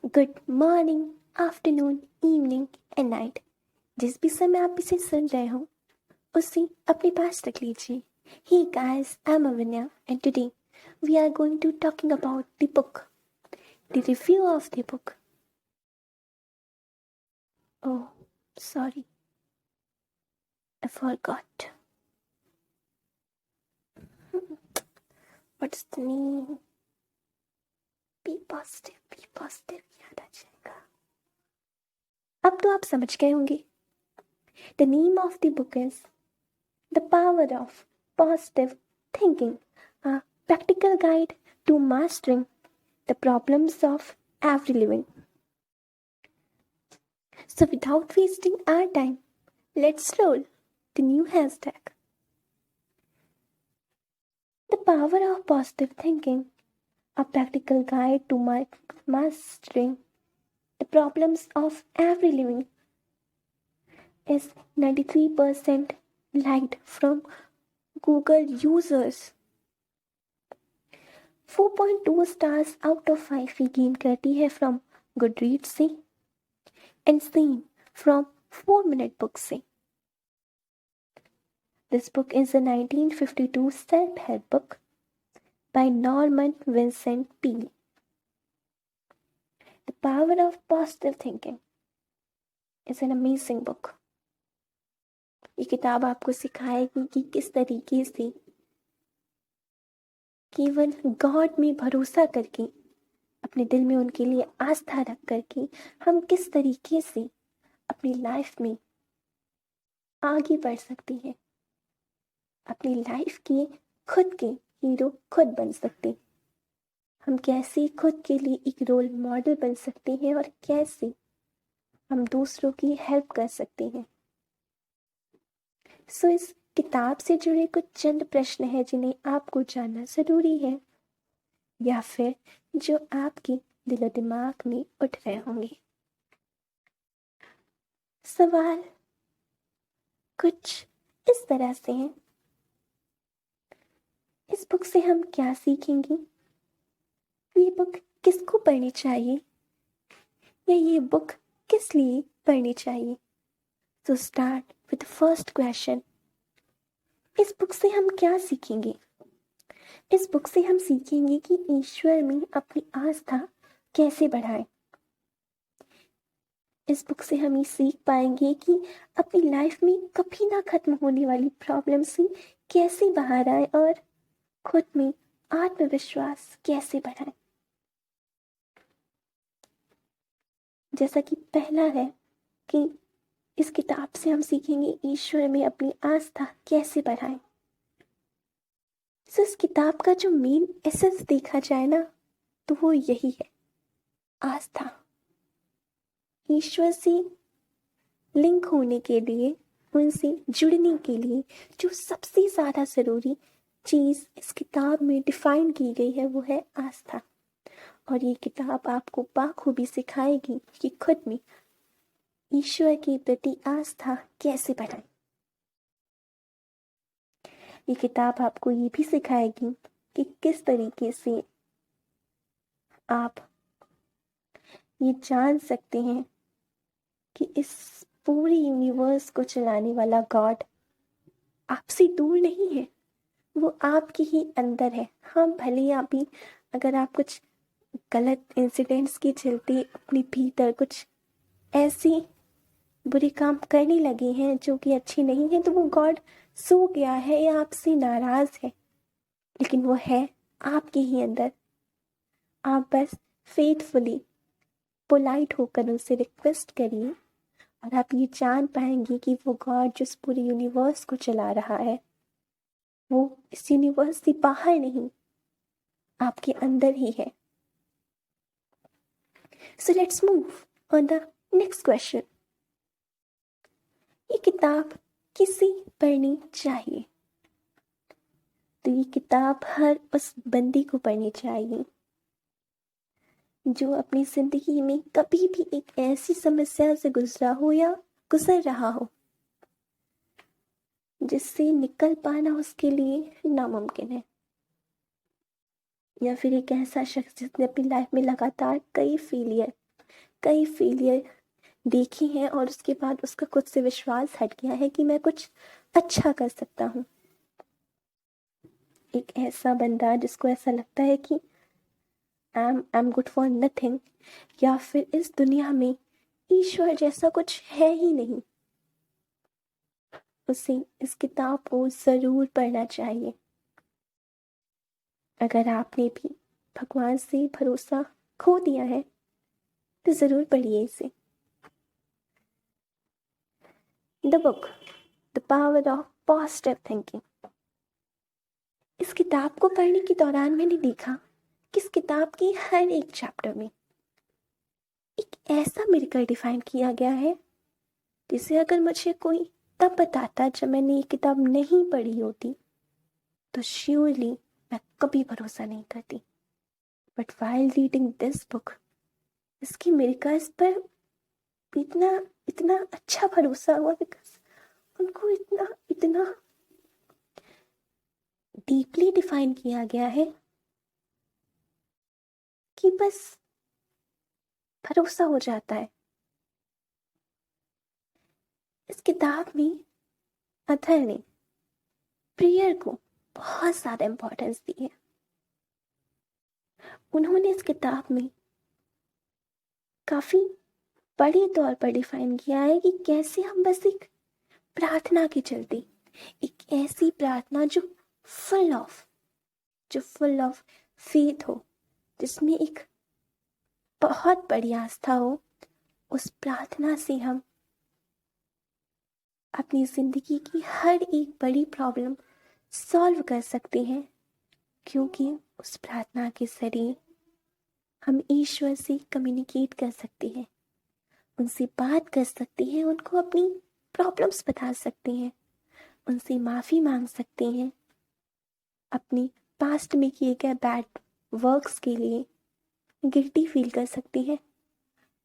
Good morning, afternoon, evening and night. जिस भी समय आप इसे सुन रहे हो उसे अपने पास रख लीजिए। Hey guys, I'm Avinya and today we are going to talking about the book, the review of the book. Oh, sorry, I forgot. What's the name? Be positive याद आ जाएगा। अब तो आप समझ गए होंगे। The name of the book is The Power of Positive Thinking, a practical guide to mastering the problems of every living. So, without wasting our time, let's roll the new hashtag. The Power of Positive Thinking, a practical guide to mastering the problems of every living, is 93% liked from Google users. 4.2 stars out of 5 he gain करती है from गुडरीड से and same from 4 Minute Book से। This book is a 1952 self help book by Norman Vincent Peale. The power of positive thinking is an amazing book. ये किताब आपको सिखाएगी कि किस तरीके से केवल गॉड में भरोसा करके, अपने दिल में उनके लिए आस्था रख करके हम किस तरीके से अपनी लाइफ में आगे बढ़ सकते हैं, अपनी लाइफ के खुद के हीरो खुद बन सकते, हम कैसे खुद के लिए एक रोल मॉडल बन सकते हैं और कैसे हम दूसरों की हेल्प कर सकते हैं। सो इस किताब से जुड़े कुछ चंद प्रश्न हैं जिन्हें आपको जानना जरूरी है या फिर जो आपके दिलो दिमाग में उठ रहे होंगे। सवाल कुछ इस तरह से हैं, इस बुक से हम क्या सीखेंगे? ये बुक किसको पढ़नी चाहिए या ये बुक किस लिए पढ़नी चाहिए? तो स्टार्ट विद फर्स्ट क्वेश्चन। इस बुक से हम क्या सीखेंगे? इस बुक से हम सीखेंगे कि ईश्वर में अपनी आस्था कैसे बढ़ाएं। इस बुक से हम ये सीख पाएंगे कि अपनी लाइफ में कभी ना खत्म होने वाली प्रॉब्लम से कैसे बाहर आए और खुद में आत्मविश्वास कैसे बढ़ाएं। जैसा कि पहला है कि इस किताब से हम सीखेंगे ईश्वर में अपनी आस्था कैसे बढ़ाएं। इस किताब का जो मेन एसेंस देखा जाए ना तो वो यही है, आस्था। ईश्वर से लिंक होने के लिए, उनसे जुड़ने के लिए जो सबसे ज़्यादा ज़रूरी चीज़ इस किताब में डिफाइन की गई है वो है आस्था। और ये किताब आपको बाखूबी सिखाएगी कि खुद में ईश्वर के प्रति आस्था कैसे बढ़ाएं। ये किताब आपको ये भी सिखाएगी कि किस तरीके से आप ये जान सकते हैं कि इस पूरे यूनिवर्स को चलाने वाला गॉड आपसे दूर नहीं है, वो आपके ही अंदर है। हाँ, भले अभी अगर आप कुछ गलत इंसिडेंट्स के चलते अपने भीतर कुछ ऐसे बुरे काम करने लगे हैं जो कि अच्छी नहीं है, तो वो गॉड सो गया है या आपसे नाराज है, लेकिन वो है आपके ही अंदर। आप बस फेथफुली पोलाइट होकर उनसे रिक्वेस्ट करिए और आप ये जान पाएंगे कि वो गॉड जिस पूरे यूनिवर्स को चला रहा है वो इस यूनिवर्स से बाहर नहीं, आपके अंदर ही है। So let's move on the next question. ये किताब किसे पढ़नी चाहिए? तो ये किताब हर उस बंदी को पढ़नी चाहिए जो अपनी जिंदगी में कभी भी एक ऐसी समस्या से गुजरा हो या गुजर रहा हो जिससे निकल पाना उसके लिए नामुमकिन है, या फिर एक ऐसा शख्स जिसने अपनी लाइफ में लगातार कई फेलियर कई फेलियर देखे हैं और उसके बाद उसका खुद से विश्वास हट गया है कि मैं कुछ अच्छा कर सकता हूँ। एक ऐसा बंदा जिसको ऐसा लगता है कि I am good for nothing, या फिर इस दुनिया में ईश्वर जैसा कुछ है ही नहीं, उसे इस किताब को ज़रूर पढ़ना चाहिए। अगर आपने भी भगवान से भरोसा खो दिया है तो ज़रूर पढ़िए इसे। The book the power of positive thinking. इस किताब को पढ़ने के दौरान मैंने देखा कि इस किताब के हर एक चैप्टर में एक ऐसा मिरेकल डिफाइन किया गया है जिसे अगर मुझे कोई तब बताता जब मैंने ये किताब नहीं पढ़ी होती तो श्योरली मैं कभी भरोसा नहीं करती। But while reading this book, इसकी मिरेकल्स पर इतना इतना अच्छा भरोसा हुआ, बिकॉज उनको इतना इतना डीपली डिफाइन किया गया है कि बस भरोसा हो जाता है। इस किताब में अथर ने प्रेयर को बहुत ज़्यादा इम्पोर्टेंस दी है। उन्होंने इस किताब में काफ़ी बड़े तौर पर डिफाइन किया है कि कैसे हम बस एक प्रार्थना के चलते, एक ऐसी प्रार्थना जो फुल ऑफ फेथ हो, जिसमें एक बहुत बड़ी आस्था हो, उस प्रार्थना से हम अपनी ज़िंदगी की हर एक बड़ी प्रॉब्लम सॉल्व कर सकते हैं, क्योंकि उस प्रार्थना के जरिए हम ईश्वर से कम्युनिकेट कर सकते हैं, उनसे बात कर सकते हैं, उनको अपनी प्रॉब्लम्स बता सकते हैं, उनसे माफ़ी मांग सकते हैं, अपने पास्ट में किए गए बैड वर्क्स के लिए गिल्टी फील कर सकते हैं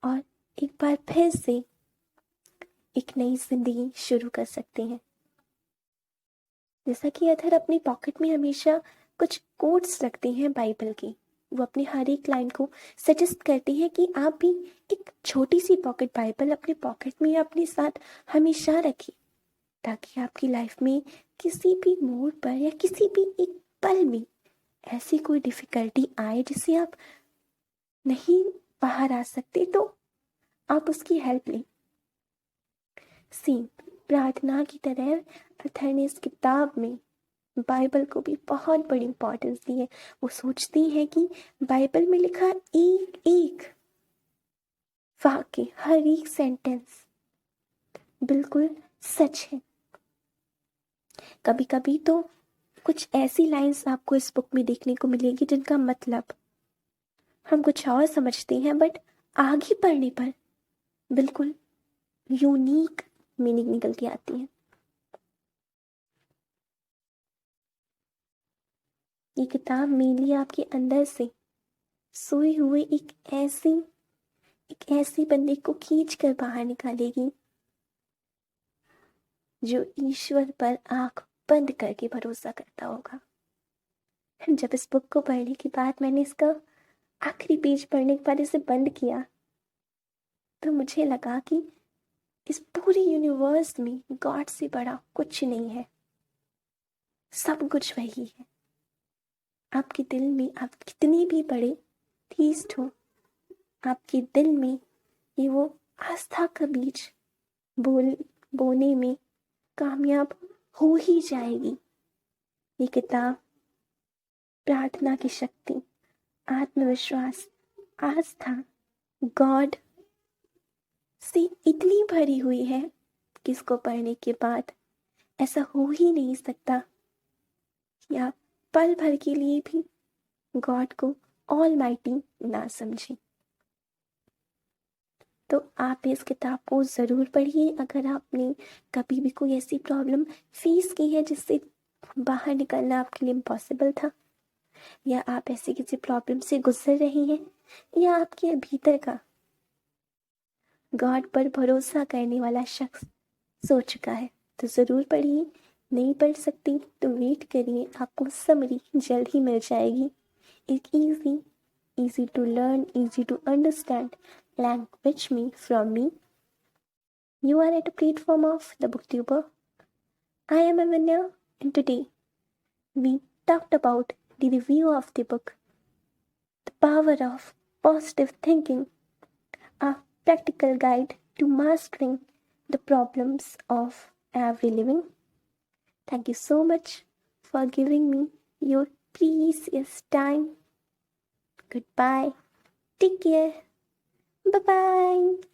और एक बार फिर से एक नई जिंदगी शुरू कर सकते हैं। जैसा कि अथर अपनी पॉकेट में हमेशा कुछ कोट्स रखते हैं बाइबल की, वो अपने हर एक क्लाइंट को सजेस्ट करते हैं कि आप भी एक छोटी सी पॉकेट बाइबल अपने पॉकेट में या अपने साथ हमेशा रखिए, ताकि आपकी लाइफ में किसी भी मोड़ पर या किसी भी एक पल में ऐसी कोई डिफ़िकल्टी आए जिससे आप नहीं बाहर आ सकते तो आप उसकी हेल्प लें। सेम प्रार्थना की तरह अथर ने इस किताब में बाइबल को भी बहुत बड़ी इंपॉर्टेंस दी है। वो सोचती हैं कि बाइबल में लिखा एक एक वाक्य, हर एक सेंटेंस बिल्कुल सच है। कभी कभी तो कुछ ऐसी लाइंस आपको इस बुक में देखने को मिलेगी जिनका मतलब हम कुछ और समझते हैं, बट आगे पढ़ने पर बिल्कुल यूनिक मीनिंग निकल के आती है। ये किताब मेनली आपके अंदर से सोए हुए एक ऐसी बंदे को खींच कर बाहर निकालेगी जो ईश्वर पर आंख बंद करके भरोसा करता होगा। जब इस बुक को पढ़ने के बाद मैंने इसका आखिरी पेज पढ़ने के बाद इसे बंद किया तो मुझे लगा कि इस पूरे यूनिवर्स में गॉड से बड़ा कुछ नहीं है, सब कुछ वही है। आपके दिल में आप कितने भी बड़े थीस्ट हो, आपके दिल में ये वो आस्था का बीज बोने में कामयाब हो ही जाएगी। ये किताब प्रार्थना की शक्ति, आत्मविश्वास, आस्था, गॉड से इतनी भरी हुई है कि इसको पढ़ने के बाद ऐसा हो ही नहीं सकता कि आप पल भर के लिए भी गॉड को ऑलमाइटी ना समझें। तो आप इस किताब को ज़रूर पढ़िए। अगर आपने कभी भी कोई ऐसी प्रॉब्लम फेस की है जिससे बाहर निकलना आपके लिए इम्पॉसिबल था, या आप ऐसी किसी प्रॉब्लम से गुजर रही हैं, या आपके भीतर का गॉड पर भरोसा करने वाला शख्स सो चुका है, तो ज़रूर पढ़िए। नहीं पढ़ सकती तो वेट करिए, आपको समरी जल्द ही मिल जाएगी। एक easy to learn, easy to understand language me from me. You are at a platform of the booktuber. I am a winner, and today we talked about the review of the book, The Power of Positive Thinking, a practical guide to mastering the problems of every living. Thank you so much for giving me your precious time. Goodbye. Take care. Bye bye.